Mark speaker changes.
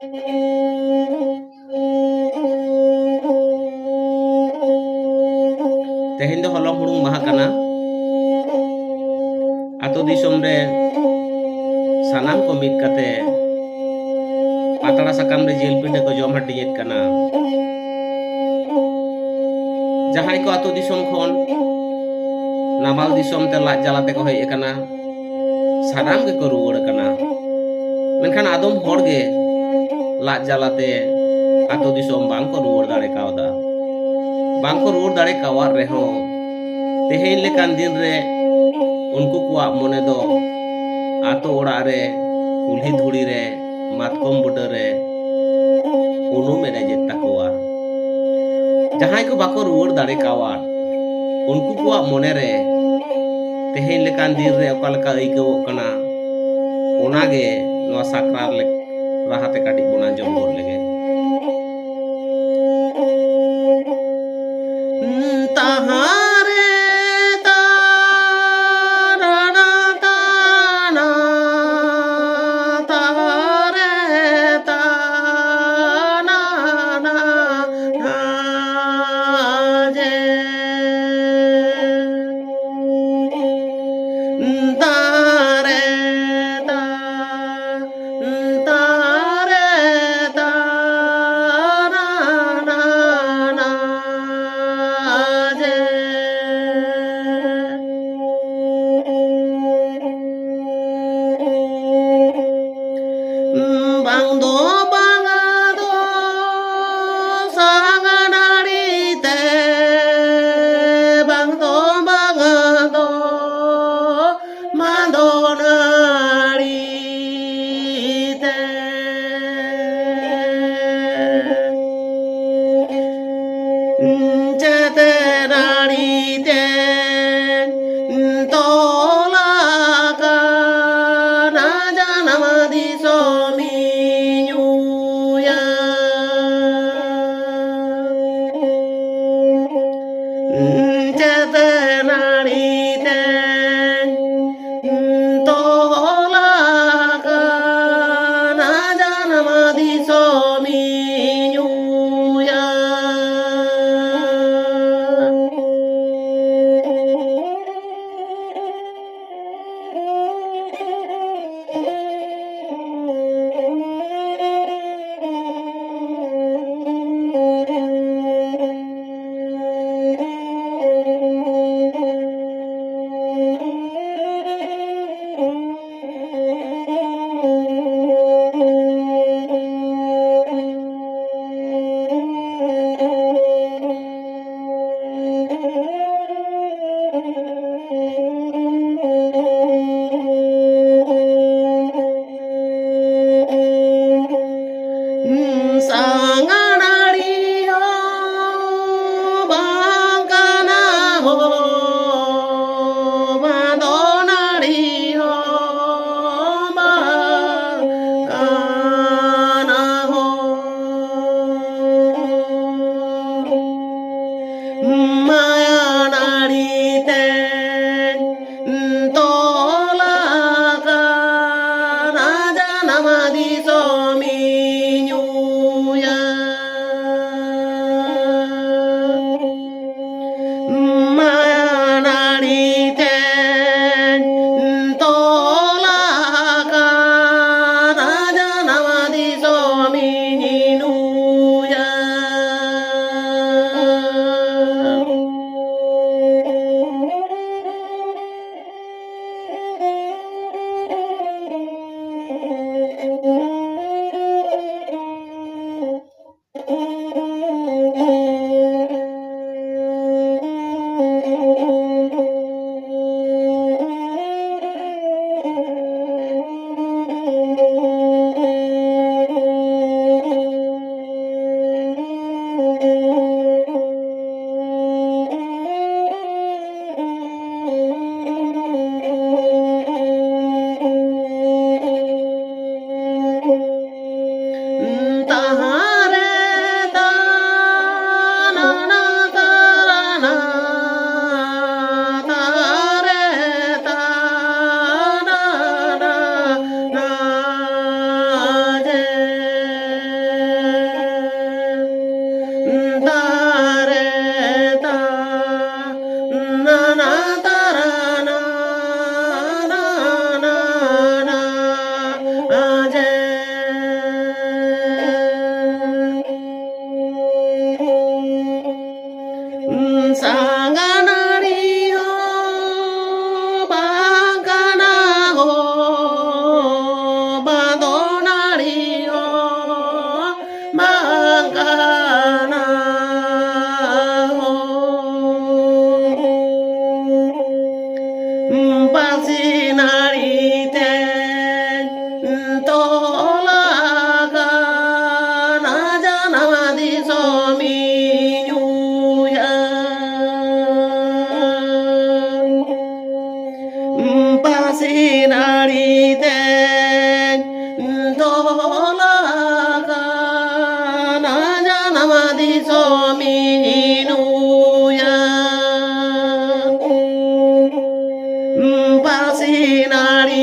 Speaker 1: तेहेन दो हलम हुड़ुंग माहा कना आतो दिसोम रे सानाम को मिद कते पातड़ा साकाम रे जेल पिंडे को जम हटियेत कना जहां को आतो दिसोम खोन नामाल दिसोम ते लाज जालाते को हेय कना सानाम के को रुवड़ कना मेनखान आदम होड़ गे लाज जालाते आतो दिसोम बांग को रुवड़ दाड़े कावदा बांग को रुवड़ दाड़े कावा रेहो तेहेन लेकान दिन रे उनको कुआ मने दो आतो ओड़ा रे कुल्ही धुड़ी रे मातकम बुटा रे उनु मेरे जेता कुआ जहां को बाको रुवड़ दाड़े कावा उनको कुआ मने रे तेहेन लेकान दिन रे ओका लेका आइको कना ओनागे नवा साकरार ले राहते काटी बुना जम गोर लेगे ताहारे ताराना ताना ताहारे ताना ना जे तारे ता तारे तारा ना ना जे bang do sanganari te bang do mandonari te chete nari te tolaka na janamadi somi nyuya chete nari te tolaka na janamadi somi nyuya sanganari ho bangkana ho mandonari ho bangkana ho mayanari te tolaka na janamadi somi nyuya mayanari te tolaka na janamadi somi nyuya minuya Basinari